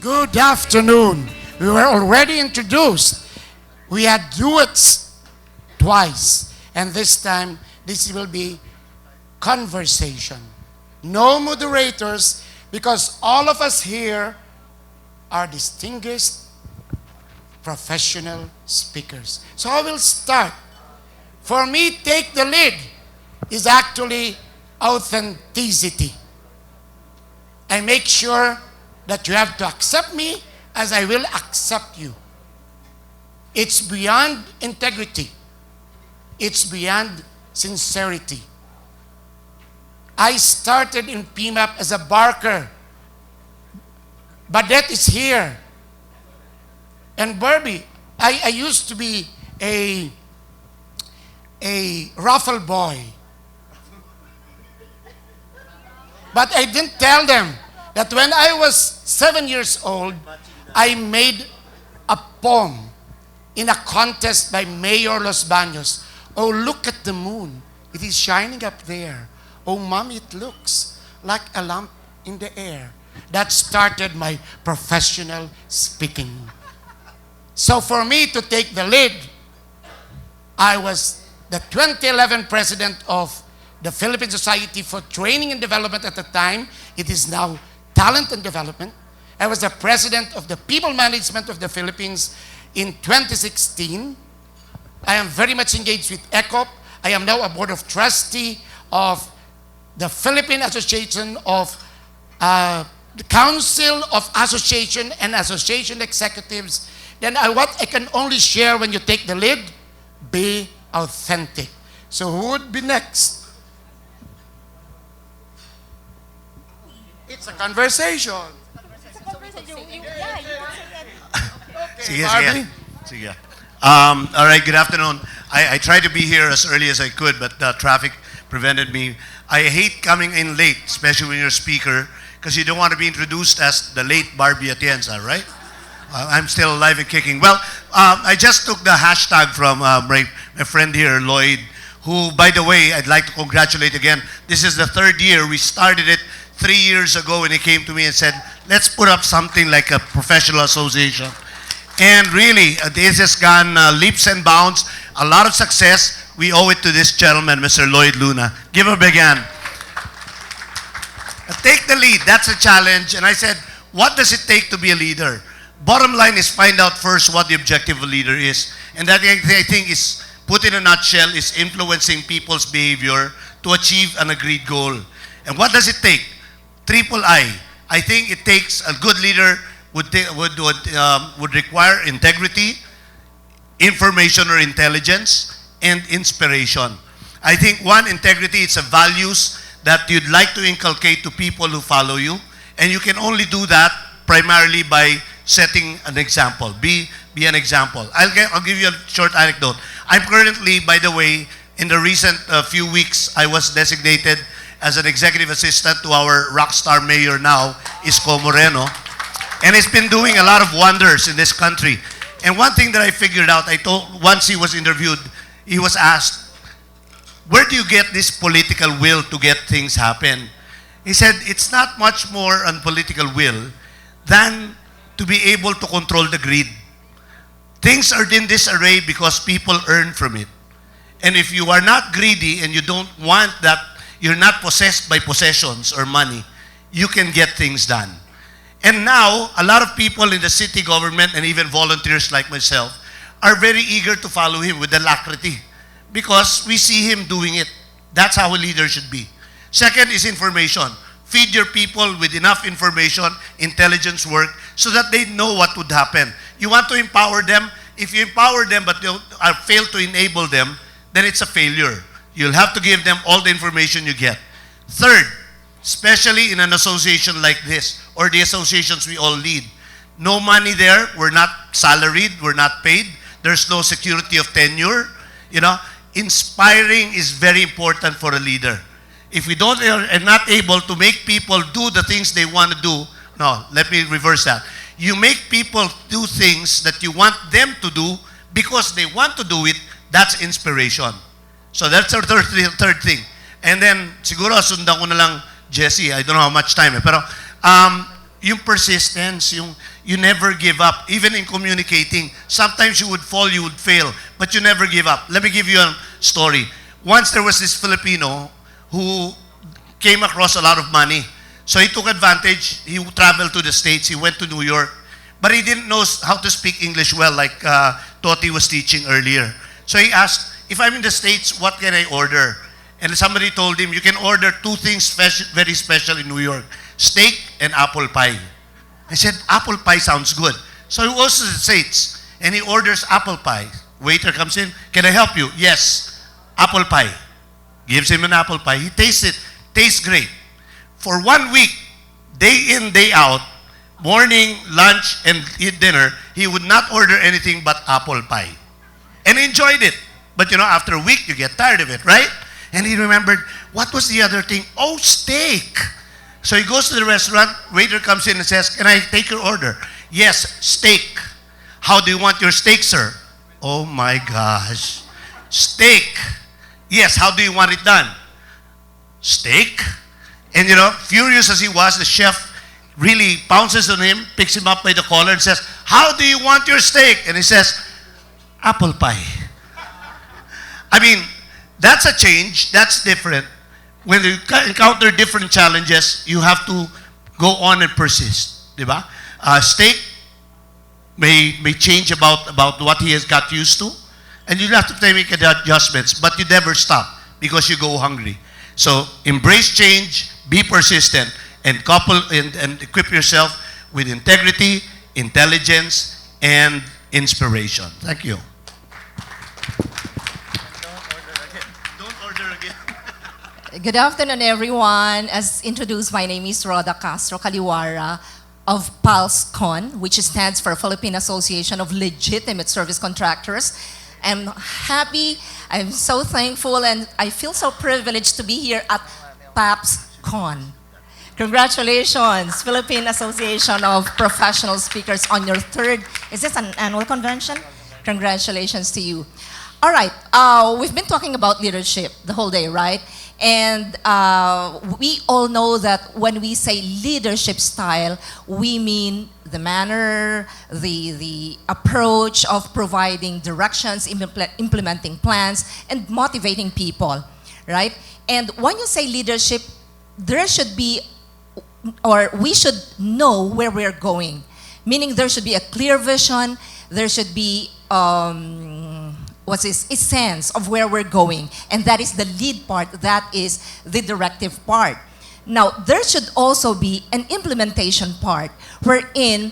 Good afternoon. We were already introduced. We had duets twice. And this time, this will be conversation. No moderators, because all of us here are distinguished professional speakers. So I will start. For me, take the lead is actually authenticity. I make sure that you have to accept me as I will accept you. It's beyond integrity. It's beyond sincerity. I started in PMAP as a barker. Badette is here. And Barbie, I used to be a raffle boy. But I didn't tell them that when I was 7 years old, I made a poem in a contest by Mayor Los Baños. Oh, look at the moon. It is shining up there. Oh, Mom, it looks like a lamp in the air. That started my professional speaking. So for me to take the lead, I was the 2011 president of the Philippine Society for Training and Development at the time. It is now Talent and Development. I was the president of the People Management of the Philippines in 2016. I am very much engaged with ECOP. I am now a board of trustee of the Philippine Association of the Council of Association and Association Executives. Then what I can only share when you take the lead, be authentic. So who would be next? It's a conversation. Sige, sige. Sige. All right, good afternoon. I tried to be here as early as I could, but traffic prevented me. I hate coming in late, especially when you're a speaker, because you don't want to be introduced as the late Barbie Atienza, right? I'm still alive and kicking. Well, I just took the hashtag from my friend here, Lloyd, who, by the way, I'd like to congratulate again. This is the third year. We started it 3 years ago when he came to me and said, let's put up something like a professional association. And really, this has gone leaps and bounds. A lot of success. We owe it to this gentleman, Mr. LLOYD Luna. Give him a big hand. Take the lead. That's a challenge. And I said, what does it take to be a leader? Bottom line is find out first what the objective of a leader is. And that, I think, is, put in a nutshell, is influencing people's behavior to achieve an agreed goal. And what does it take? Triple I. I think it takes a good leader would require integrity, information or intelligence, and inspiration. I think one, integrity, it's a values that you'd like to inculcate to people who follow you. And you can only do that primarily by setting an example. Be an example. I'll give you a short anecdote. I'm currently, by the way, in the recent few weeks, I was designated as an executive assistant to our rock star mayor now, Isko Moreno. And he's been doing a lot of wonders in this country. And one thing that I figured out, once he was interviewed, he was asked, where do you get this political will to get things happen? He said, it's not much more on political will than to be able to control the greed. Things are in disarray because people earn from it. And if you are not greedy and you don't want that, you're not possessed by possessions or money, you can get things done. And now, a lot of people in the city government and even volunteers like myself are very eager to follow him with alacrity because we see him doing it. That's how a leader should be. Second is information. Feed your people with enough information, intelligence work, so that they know what would happen. You want to empower them. If you empower them but you fail to enable them, then it's a failure. You'll have to give them all the information you get. Third, especially in an association like this, or the associations we all lead, no money there. We're not salaried. We're not paid. There's no security of tenure. You know, inspiring is very important for a leader. If we are not able to make people do the things they want to do, no, let me reverse that. You make people do things that you want them to do because they want to do it. That's inspiration. So that's our third thing. And then, siguro sundan ko na lang, Jesse, I don't know how much time, pero yung persistence, yung you never give up, even in communicating. Sometimes you would fall, you would fail, but you never give up. Let me give you a story. Once there was this Filipino who came across a lot of money. So he took advantage. He traveled to the States. He went to New York. But he didn't know how to speak English well, like Toti was teaching earlier. So he asked, if I'm in the States, what can I order? And somebody told him, you can order two things very special in New York: steak and apple pie. I said, apple pie sounds good. So he goes to the States and he orders apple pie. Waiter comes in, can I help you? Yes, apple pie. Gives him an apple pie. He tastes it. Tastes great. For 1 week, day in, day out, morning, lunch, and dinner, he would not order anything but apple pie. And he enjoyed it. But after a week, you get tired of it, right? And he remembered, what was the other thing? Oh, steak. So he goes to the restaurant, waiter comes in and says, can I take your order? Yes, steak. How do you want your steak, sir? Oh my gosh. Steak. Yes, how do you want it done? Steak. And furious as he was, the chef really pounces on him, picks him up by the collar and says, how do you want your steak? And he says, apple pie. I mean, that's a change. That's different. When you encounter different challenges, you have to go on and persist. Diba? Steak may change about what he has got used to. And you have to make adjustments. But you never stop because you go hungry. So embrace change, be persistent, and couple and equip yourself with integrity, intelligence, and inspiration. Thank you. Don't order again. Good afternoon, everyone. As introduced, my name is Roda Castro Caliwara of PALSCON, which stands for Philippine Association of Legitimate Service Contractors. I'm happy, I'm so thankful, and I feel so privileged to be here at PAPSCon. Congratulations, Philippine Association of Professional Speakers, on your third, is this an annual convention? Congratulations to you. All right, we've been talking about leadership the whole day, right? And we all know that when we say leadership style, we mean the manner, the approach of providing directions, implementing plans, and motivating people, right? And when you say leadership, there should be, or we should know where we're going. Meaning there should be a clear vision, there should be what's this, a sense of where we're going. And that is the lead part, that is the directive part. Now, there should also be an implementation part wherein,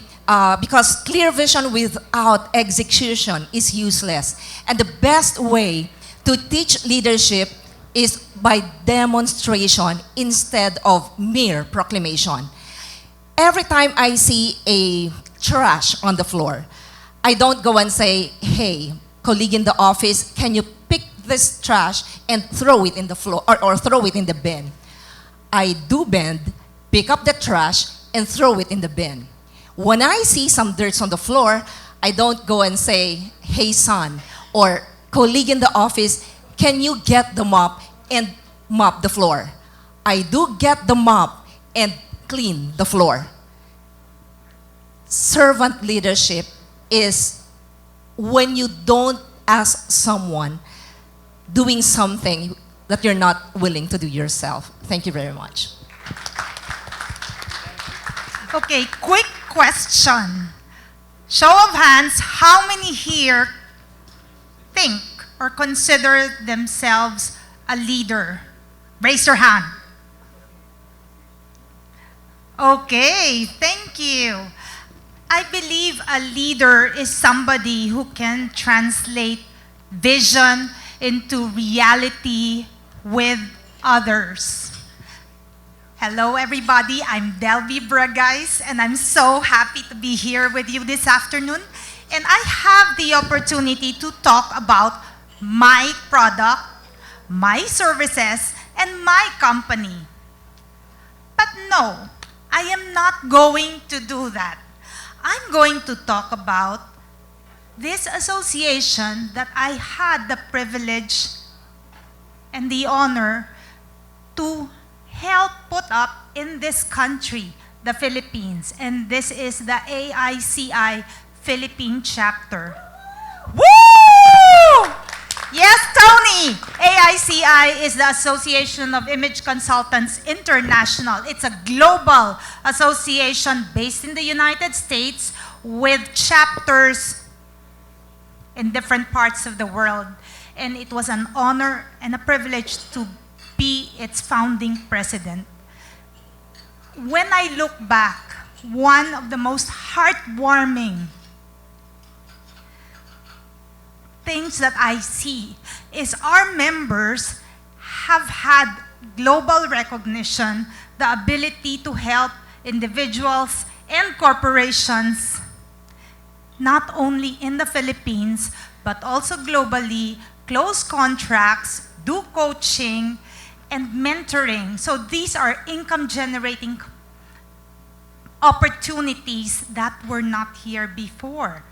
because clear vision without execution is useless. And the best way to teach leadership is by demonstration instead of mere proclamation. Every time I see a trash on the floor, I don't go and say, hey, colleague in the office, can you pick this trash and throw it in the floor or throw it in the bin? I do bend, pick up the trash, and throw it in the bin. When I see some dirt on the floor, I don't go and say, hey son, or colleague in the office, can you get the mop and mop the floor? I do get the mop and clean the floor. Servant leadership is when you don't ask someone doing something that you're not willing to do yourself. Thank you very much. Okay, quick question. Show of hands, how many here think or consider themselves a leader? Raise your hand. Okay, thank you. I believe a leader is somebody who can translate vision into reality with others. Hello everybody, I'm Delby Bragais and I'm so happy to be here with you this afternoon. And I have the opportunity to talk about my product, my services, and my company. But no, I am not going to do that. I'm going to talk about this association that I had the privilege and the honor to help put up in this country, the Philippines, and this is the AICI Philippine chapter. Woo! Yes, Tony! AICI is the Association of Image Consultants International. It's a global association based in the United States with chapters in different parts of the world. And it was an honor and a privilege to be its founding president. When I look back, one of the most heartwarming things that I see is our members have had global recognition, the ability to help individuals and corporations, not only in the Philippines, but also globally, close contracts, do coaching, and mentoring. So these are income-generating opportunities that were not here before.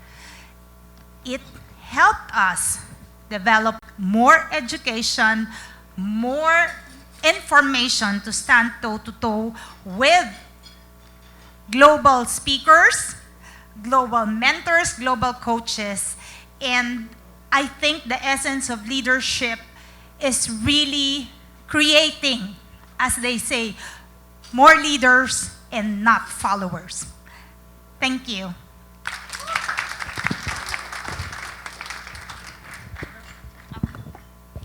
It helped us develop more education, more information to stand toe-to-toe with global speakers, global mentors, global coaches. And I think the essence of leadership is really creating, as they say, more leaders and not followers. Thank you.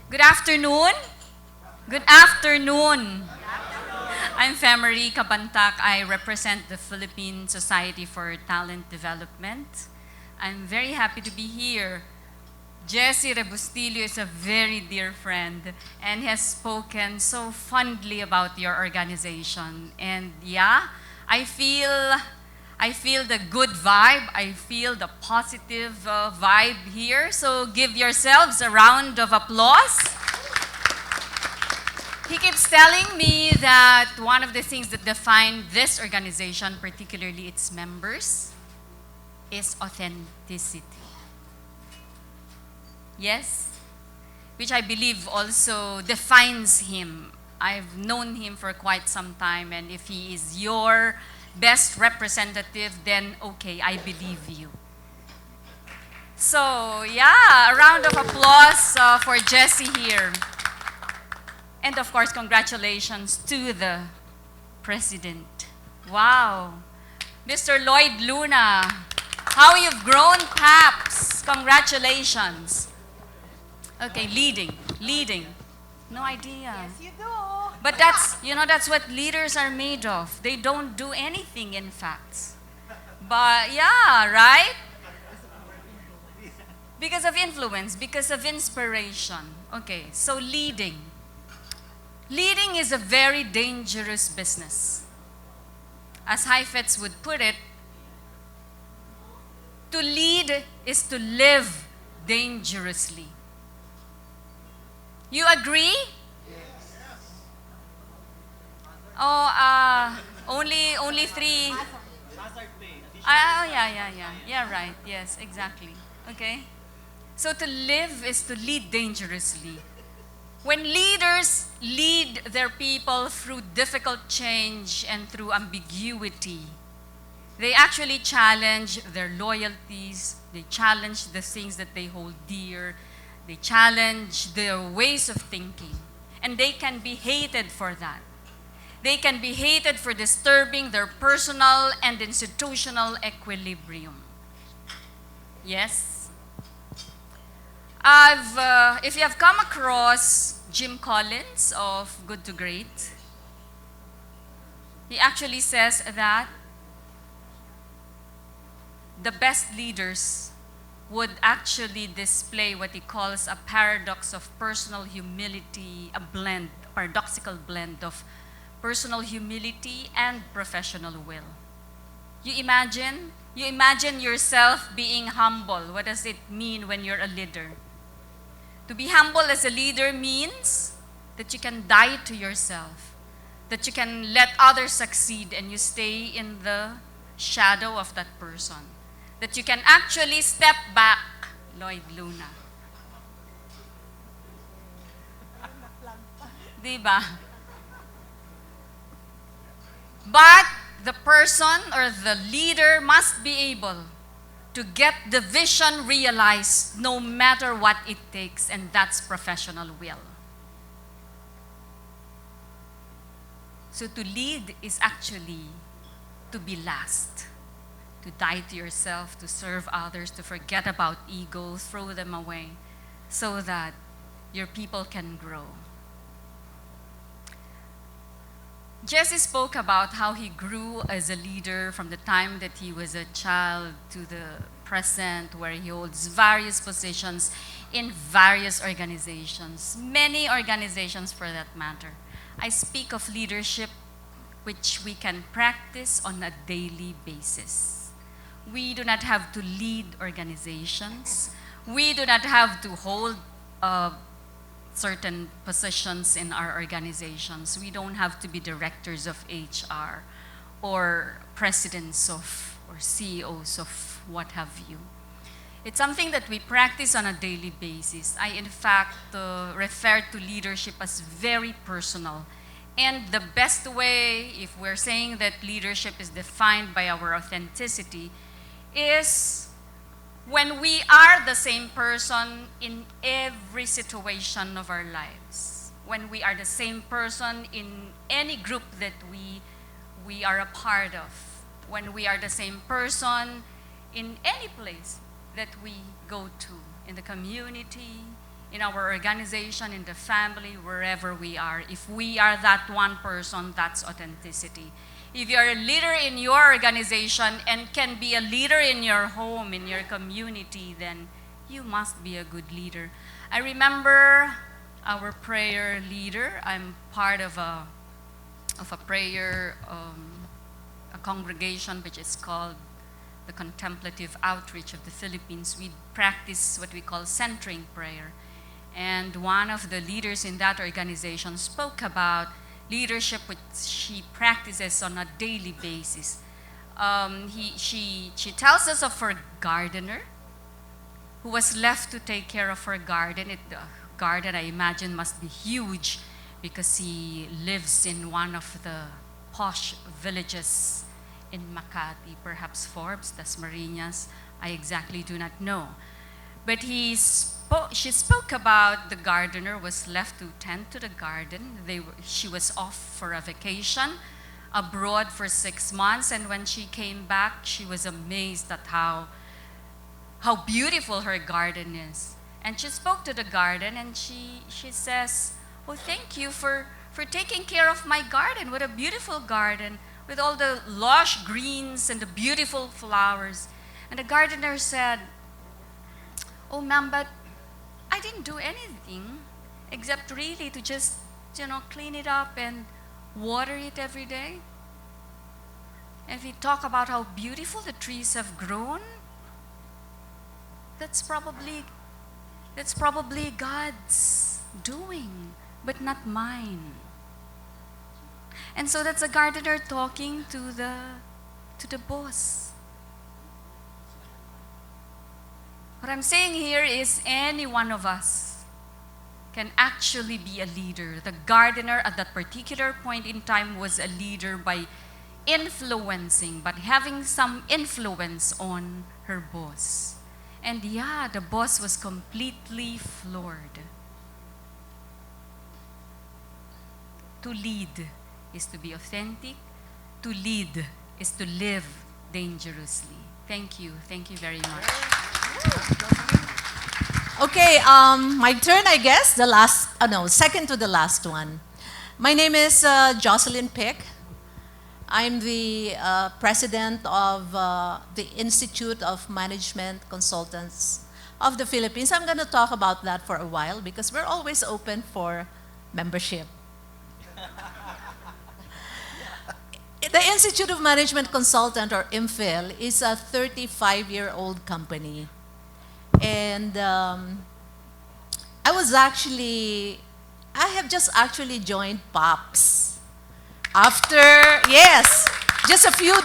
Good afternoon. Good afternoon. I'm Femery Cabantac. I represent the Philippine Society for Talent Development. I'm very happy to be here. Jesse Rebustilio is a very dear friend and has spoken so fondly about your organization. And yeah, I feel the good vibe. I feel the positive vibe here. So give yourselves a round of applause. He keeps telling me that one of the things that define this organization, particularly its members, is authenticity. Yes, which I believe also defines him. I've known him for quite some time, and if he is your best representative, then okay, I believe you. So yeah, a round of applause for Jesse here. And of course, congratulations to the President. Wow. Mr. LLOYD Luna, how you've grown, Paps. Congratulations. Okay, leading. No idea. Yes, you do. But that's what leaders are made of. They don't do anything, in fact. But yeah, right? Because of influence, because of inspiration. Okay, so leading. Leading is a very dangerous business. As Heifetz would put it, to lead is to live dangerously. You agree? Yes. Oh, only three. Oh, yeah, right. Yes, exactly. Okay. So to live is to lead dangerously. When leaders lead their people through difficult change and through ambiguity, they actually challenge their loyalties, they challenge the things that they hold dear, they challenge their ways of thinking, and they can be hated for that. They can be hated for disturbing their personal and institutional equilibrium. Yes? If you have come across Jim Collins of Good to Great, he actually says that the best leaders would actually display what he calls a paradox of personal humility, a paradoxical blend of personal humility and professional will. You imagine yourself being humble. What does it mean when you're a leader? To be humble as a leader means that you can die to yourself, that you can let others succeed and you stay in the shadow of that person, that you can actually step back, LLOYD Luna. Diba? But the person or the leader must be able to get the vision realized no matter what it takes, and that's professional will. So to lead is actually to be last, to die to yourself, to serve others, to forget about ego, throw them away, so that your people can grow. Jesse spoke about how he grew as a leader from the time that he was a child to the present, where he holds various positions in various organizations, many organizations for that matter. I speak of leadership which we can practice on a daily basis. We do not have to lead organizations. We do not have to hold certain positions in our organizations. We don't have to be directors of HR or presidents of or CEOs of what have you. It's something that we practice on a daily basis. I, in fact, refer to leadership as very personal. And the best way, if we're saying that leadership is defined by our authenticity, is when we are the same person in every situation of our lives. When we are the same person in any group that we are a part of. When we are the same person in any place that we go to, in the community, in our organization, in the family, wherever we are. If we are that one person, that's authenticity. If you're a leader in your organization and can be a leader in your home, in your community, then you must be a good leader. I remember our prayer leader. I'm part of a prayer, a congregation which is called the Contemplative Outreach of the Philippines. We practice what we call centering prayer. And one of the leaders in that organization spoke about leadership which she practices on a daily basis. She tells us of her gardener who was left to take care of her garden. The garden, I imagine, must be huge because he lives in one of the posh villages in Makati, perhaps Forbes, Dasmariñas. I exactly do not know. But she spoke about the gardener was left to tend to the garden. She was off for a vacation abroad for 6 months, and when she came back, she was amazed at how beautiful her garden is. And she spoke to the garden, and she says, "Oh, thank you for taking care of my garden. What a beautiful garden with all the lush greens and the beautiful flowers." And the gardener said, "Oh, ma'am, but I didn't do anything except really to just, clean it up and water it every day. And if we talk about how beautiful the trees have grown, that's probably God's doing, but not mine." And so that's a gardener talking to the boss. What I'm saying here is any one of us can actually be a leader. The gardener at that particular point in time was a leader by influencing, but having some influence on her boss. And yeah, the boss was completely floored. To lead is to be authentic. To lead is to live dangerously. Thank you. Thank you very much. Okay, my turn, I guess. Second to the last one. My name is Jocelyn Pick. I'm the president of the Institute of Management Consultants of the Philippines. I'm going to talk about that for a while because we're always open for membership. The Institute of Management Consultant, or IMPHIL, is a 35-year-old company. And I have just actually joined POPs just a few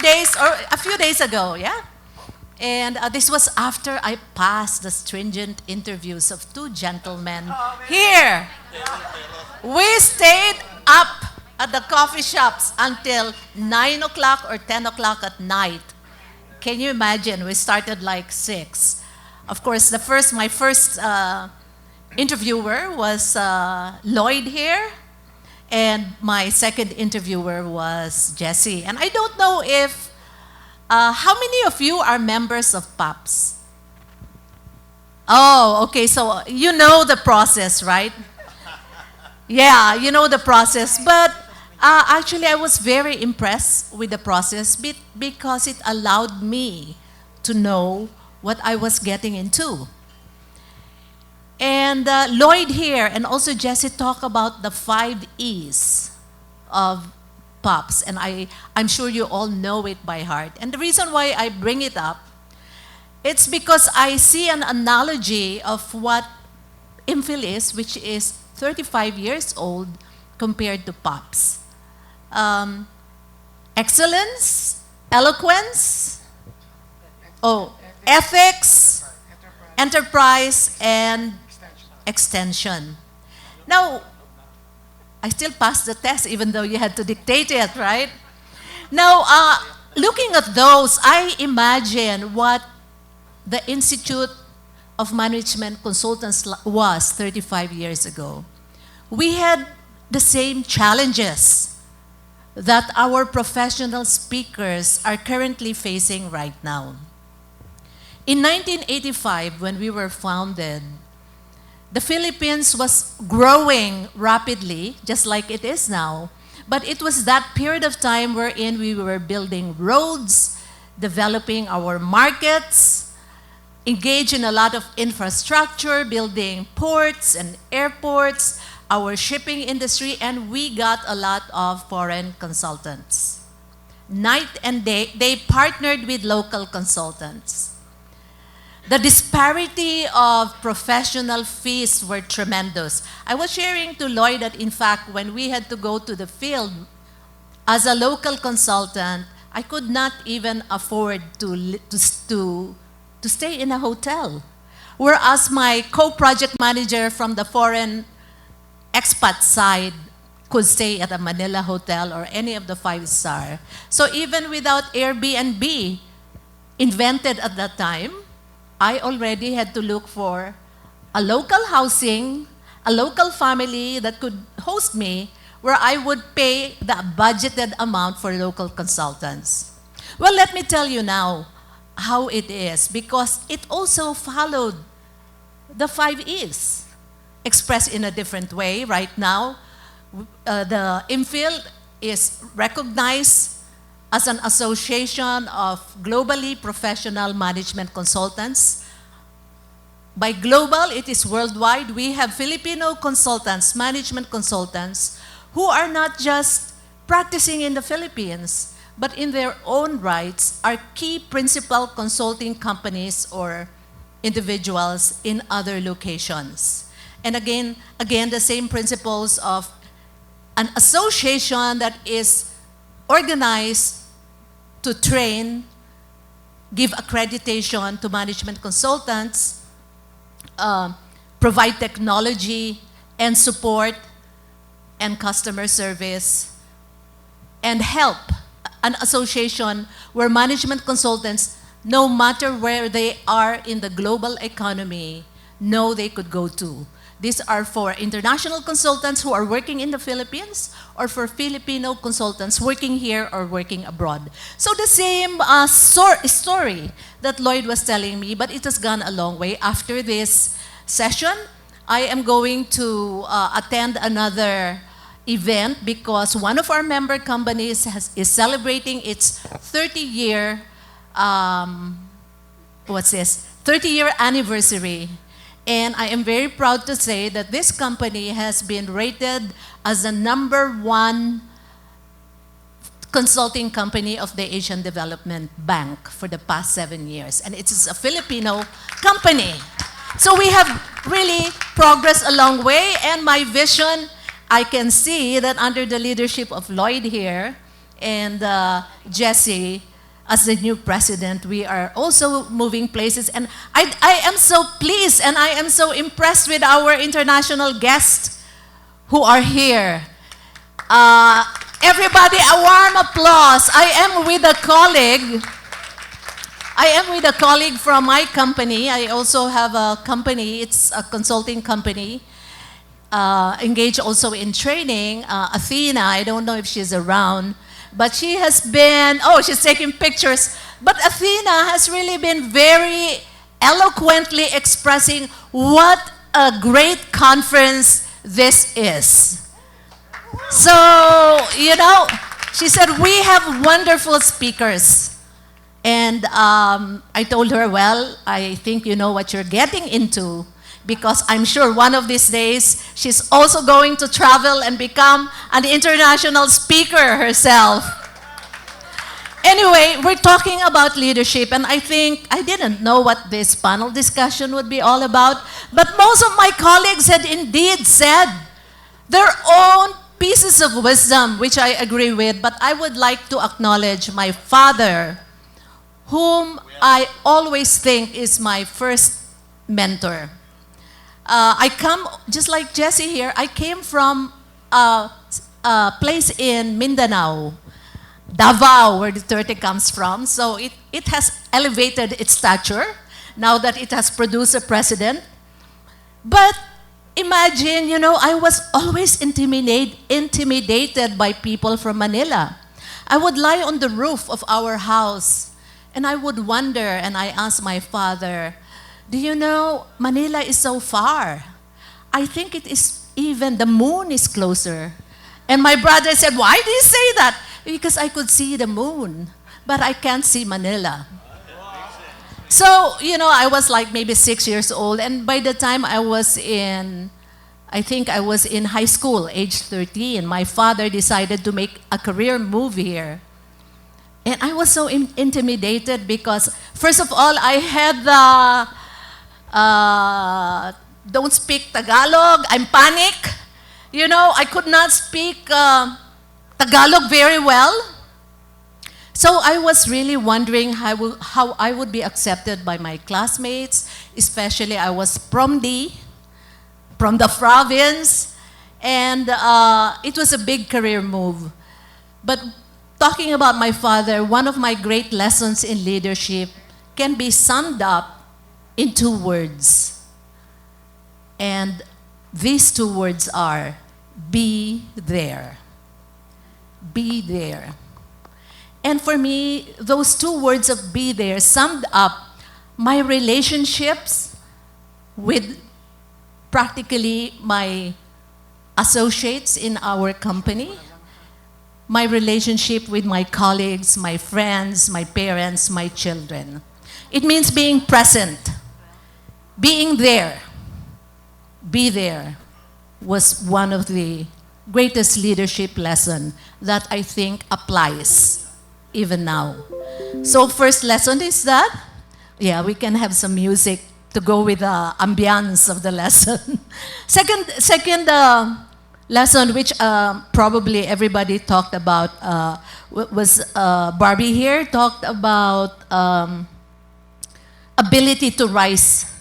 days ago, yeah? And this was after I passed the stringent interviews of two gentlemen here. We stayed up at the coffee shops until 9 o'clock or 10 o'clock at night. Can you imagine? We started like 6. Of course, my first interviewer was Lloyd here, and my second interviewer was Jessie. And I don't know if, how many of you are members of POPs? Oh, okay, so you know the process, right? Yeah, you know the process. But actually, I was very impressed with the process because it allowed me to know what I was getting into. And Lloyd here and also Jesse talk about the 5 E's of POPs, and I'm sure you all know it by heart. And the reason why I bring it up, it's because I see an analogy of what IMPhil is, which is 35 years old compared to POPs. Excellence, eloquence, ethics, enterprise, and extension. Now, I still passed the test even though you had to dictate it, right? Now, looking at those, I imagine what the Institute of Management Consultants was 35 years ago. We had the same challenges that our professional speakers are currently facing right now. In 1985, when we were founded, the Philippines was growing rapidly, just like it is now. But it was that period of time wherein we were building roads, developing our markets, engaged in a lot of infrastructure, building ports and airports, our shipping industry, and we got a lot of foreign consultants. Night and day, they partnered with local consultants. The disparity of professional fees were tremendous. I was sharing to Lloyd that, in fact, when we had to go to the field, as a local consultant, I could not even afford to stay in a hotel. Whereas my co-project manager from the foreign expat side could stay at a Manila hotel or any of the 5-star. So even without Airbnb invented at that time, I already had to look for a local housing, a local family that could host me, where I would pay the budgeted amount for local consultants. Well, let me tell you now how it is, because it also followed the 5 E's, expressed in a different way. Right now, the IMPhil is recognized as an association of globally professional management consultants. By global, it is worldwide. We have Filipino consultants, management consultants, who are not just practicing in the Philippines, but in their own rights are key principal consulting companies or individuals in other locations. And again, the same principles of an association that is organized to train, give accreditation to management consultants, provide technology and support and customer service, and help. An association where management consultants, no matter where they are in the global economy, know they could go to. These are for international consultants who are working in the Philippines, or for Filipino consultants working here or working abroad. So the same story that Lloyd was telling me, but it has gone a long way. After this session, I am going to attend another event because one of our member companies is celebrating its 30-year, 30-year anniversary. And I am very proud to say that this company has been rated as the #1 consulting company of the Asian Development Bank for the past 7 years. And it is a Filipino company. So we have really progressed a long way. And my vision, I can see that under the leadership of Lloyd here and Jesse, as the new president, we are also moving places. And I am so pleased and I am so impressed with our international guests who are here. Everybody, a warm applause. I am with a colleague. I am with a colleague from my company. I also have a company. It's a consulting company. Engaged also in training. Athena, I don't know if she's around, but she has been, oh, she's taking pictures. But Athena has really been very eloquently expressing what a great conference this is. So, you know, she said, we have wonderful speakers. And I told her, well, I think you know what you're getting into, because I'm sure one of these days she's also going to travel and become an international speaker herself. Anyway, we're talking about leadership, and I think I didn't know what this panel discussion would be all about, but most of my colleagues had indeed said their own pieces of wisdom, which I agree with, but I would like to acknowledge my father, whom I always think is my first mentor. I come, just like Jesse here, I came from a place in Mindanao, Davao, where Duterte comes from. So it has elevated its stature now that it has produced a president. But imagine, you know, I was always intimidated by people from Manila. I would lie on the roof of our house and I would wonder, and I asked my father, do you know, Manila is so far. I think it is even, the moon is closer. And my brother said, why do you say that? Because I could see the moon, but I can't see Manila. So, you know, I was like maybe 6 years old, and by the time I was in, I think I was in high school, age 13, my father decided to make a career move here. And I was so intimidated because, first of all, I had the, don't speak Tagalog, I'm panic. You know, I could not speak Tagalog very well. So I was really wondering how I would be accepted by my classmates, especially I was from the province, and it was a big career move. But talking about my father, one of my great lessons in leadership can be summed up in 2 words. And these 2 words are, be there. Be there. And for me, those 2 words of be there summed up my relationships with practically my associates in our company, my relationship with my colleagues, my friends, my parents, my children. It means being present, being there. Be there was one of the greatest leadership lesson that I think applies even now. So first lesson is that, yeah, we can have some music to go with the ambiance of the lesson. Second lesson, which probably everybody talked about, was Barbie here, talked about ability to rise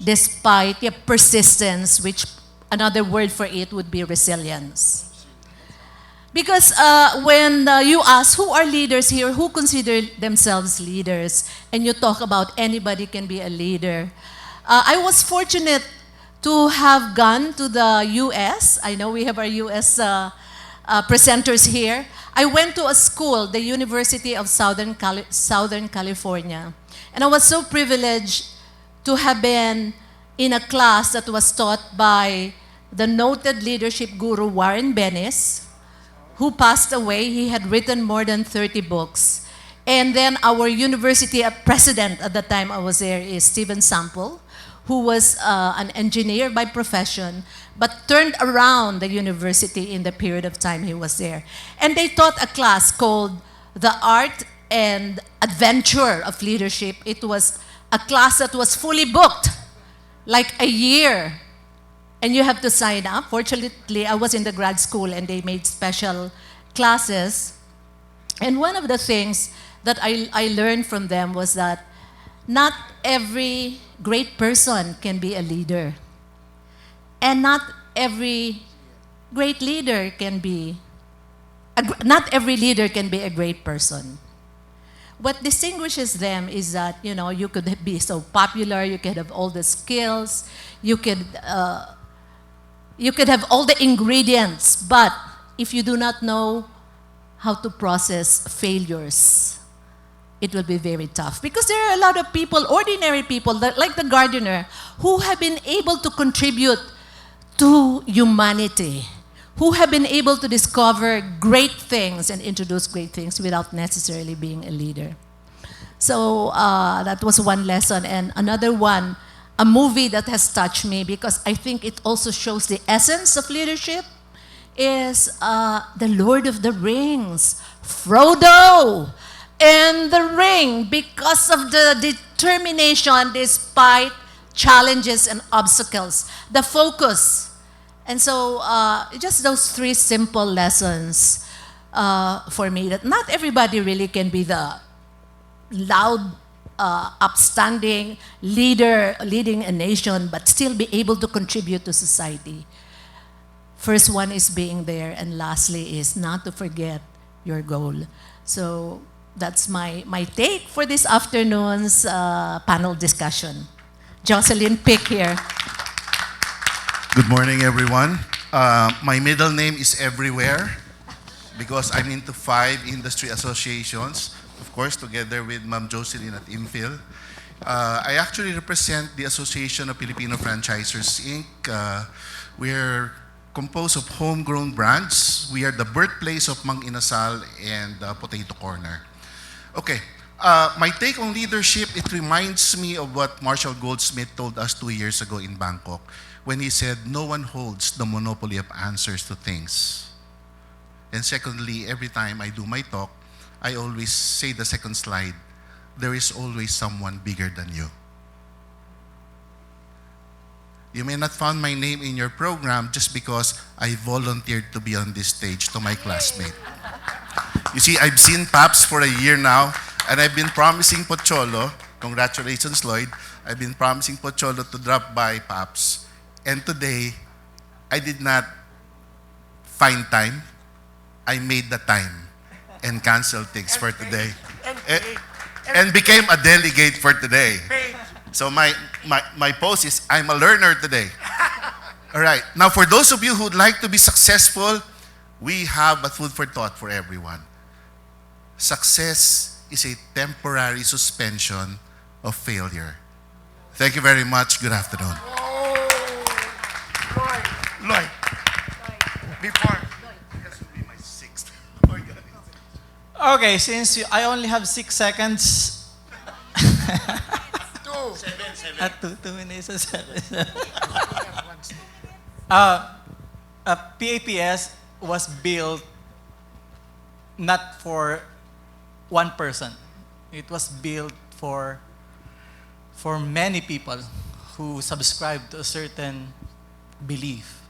despite persistence, which another word for it would be resilience. Because when you ask who are leaders here, who consider themselves leaders, and you talk about anybody can be a leader, I was fortunate to have gone to the US. I know we have our US presenters here. I went to a school, the University of Southern California. And I was so privileged to have been in a class that was taught by the noted leadership guru Warren Bennis, who passed away. He had written more than 30 books. And then our university president at the time I was there is Stephen Sample, who was an engineer by profession, but turned around the university in the period of time he was there. And they taught a class called The Art and Adventure of Leadership. It was a class that was fully booked, like a year. And you have to sign up. Fortunately, I was in the grad school and they made special classes. And one of the things that I learned from them was that not every great person can be a leader. And not every great leader can be not every leader can be a great person. What distinguishes them is that, you know, you could be so popular, you could have all the skills, you could have all the ingredients, but if you do not know how to process failures, it will be very tough. Because there are a lot of people, ordinary people, like the gardener, who have been able to contribute to humanity, who have been able to discover great things and introduce great things without necessarily being a leader. So that was one lesson. And another one, a movie that has touched me because I think it also shows the essence of leadership, is The Lord of the Rings. Frodo and the ring, because of the determination despite challenges and obstacles, the focus. And so just those three simple lessons for me, that not everybody really can be the loud, upstanding leader leading a nation, but still be able to contribute to society. First one is being there, and lastly is not to forget your goal. So that's my take for this afternoon's panel discussion. Jocelyn Pick here. Good morning, everyone. My middle name is Everywhere because I'm into 5 industry associations, of course, together with Ma'am Jocelyn at Infil. I actually represent the Association of Filipino Franchisers, Inc. We're composed of homegrown brands. We are the birthplace of Mang Inasal and Potato Corner. Okay, my take on leadership, it reminds me of what Marshall Goldsmith told us 2 years ago in Bangkok when he said, no one holds the monopoly of answers to things. And secondly, every time I do my talk, I always say the second slide, there is always someone bigger than you. You may not find my name in your program just because I volunteered to be on this stage to my classmate. You see, I've seen Paps for a year now, and I've been promising Pocholo, congratulations Lloyd, I've been promising Pocholo to drop by Paps. And today, I did not find time. I made the time and canceled things for today. And became a delegate for today. So my post is, I'm a learner today. All right. Now, for those of you who'd like to be successful, we have a food for thought for everyone. Success is a temporary suspension of failure. Thank you very much. Good afternoon. Lloyd. Before. This will be my 6th. Okay, since I only have 6 seconds. 2 minutes and 7. PAPS was built not for one person. It was built for many people who subscribe to a certain belief.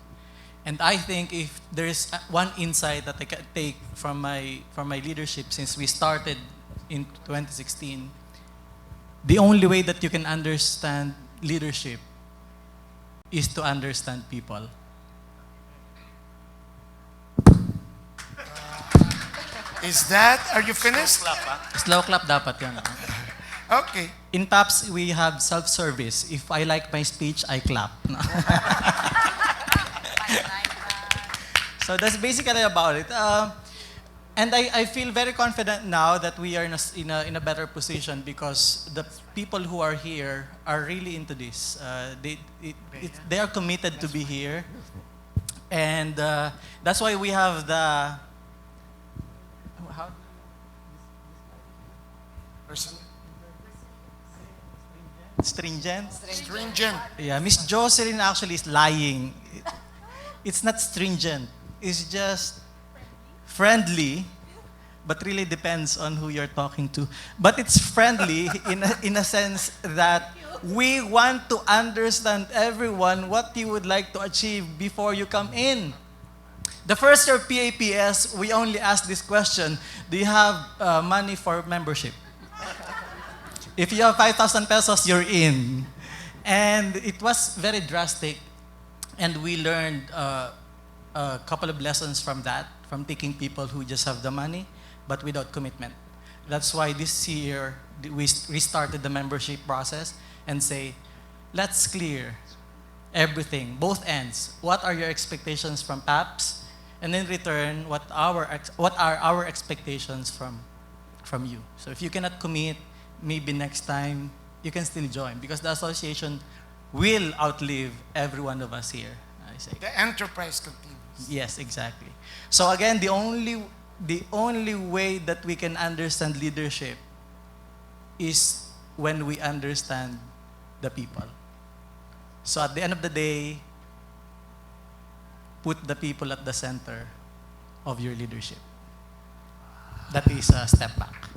And I think if there's one insight that I can take from my leadership since we started in 2016, the only way that you can understand leadership is to understand people. Are you finished? Slow clap dapat yan. Okay. In PAPS, we have self-service. If I like my speech, I clap. So that's basically about it. And I feel very confident now that we are in a better position because the people who are here are really into this. They are committed to be here. And that's why we have the... Stringent? Stringent. Yeah, Miss Jocelyn actually is lying. It's not stringent. It's just friendly, but really depends on who you're talking to. But it's friendly in a sense that we want to understand everyone what you would like to achieve before you come in. The first year PAPS, we only ask this question, do you have money for membership? If you have 5,000 pesos, you're in. And it was very drastic. And we learned a couple of lessons from that. from taking people who just have the money, but without commitment. That's why this year, we restarted the membership process and say, let's clear everything, both ends. What are your expectations from PAPS? And in return, what are our expectations from you? So if you cannot commit, maybe next time you can still join, because the association will outlive every one of us here, I say. The enterprise continues. Yes, exactly. So again, the only way that we can understand leadership is when we understand the people. So at the end of the day, put the people at the center of your leadership. That is a step back.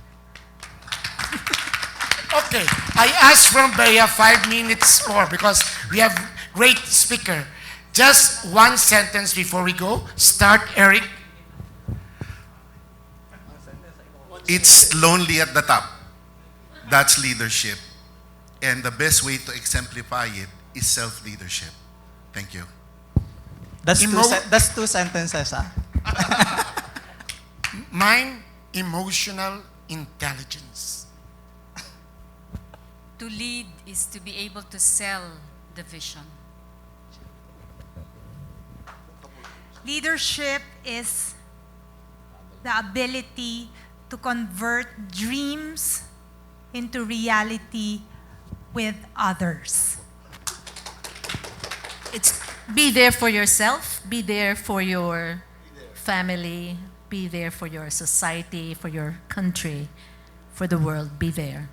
Okay, I asked from Bea 5 minutes more because we have great speaker. Just one sentence before we go. Start, Eric. It's lonely at the top. That's leadership. And the best way to exemplify it is self-leadership. Thank you. That's two sentences, ah. Mine, emotional intelligence. To lead is to be able to sell the vision. Leadership is the ability to convert dreams into reality with others. It's be there for yourself, be there for your family, be there for your society, for your country, for the world, be there.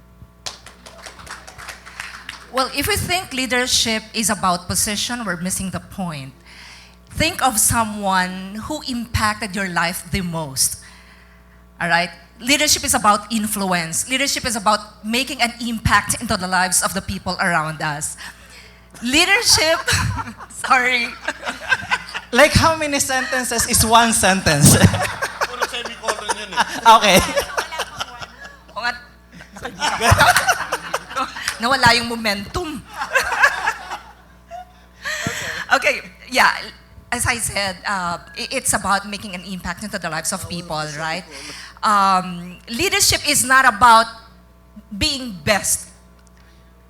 Well, if we think leadership is about position, we're missing the point. Think of someone who impacted your life the most. All right? Leadership is about influence. Leadership is about making an impact into the lives of the people around us. Leadership, sorry. Like how many sentences is one sentence? Okay. O nga, nawala yung momentum. Okay, yeah. As I said, it's about making an impact into the lives of people, right? Leadership is not about being best.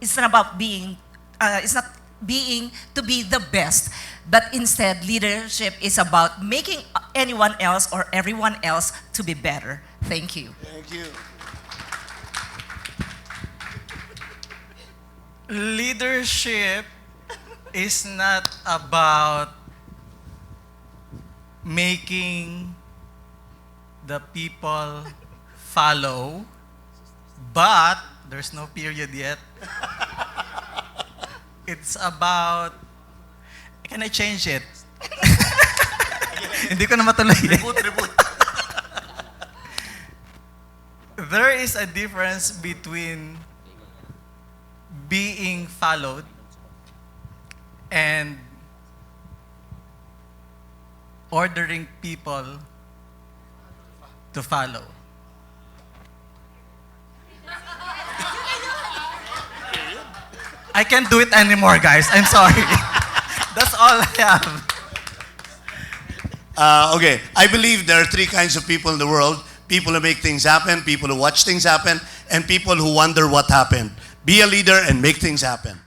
It's not about being, it's not being to be the best, but instead, leadership is about making anyone else or everyone else to be better. Thank you. Thank you. Leadership is not about making the people follow, but there's no period yet. It's about, can I change it? Hindi ko na matuloy. There is a difference between being followed and ordering people to follow. I can't do it anymore, guys. I'm sorry. That's all I have. Okay, I believe there are three kinds of people in the world. People who make things happen, people who watch things happen, and people who wonder what happened. Be a leader and make things happen.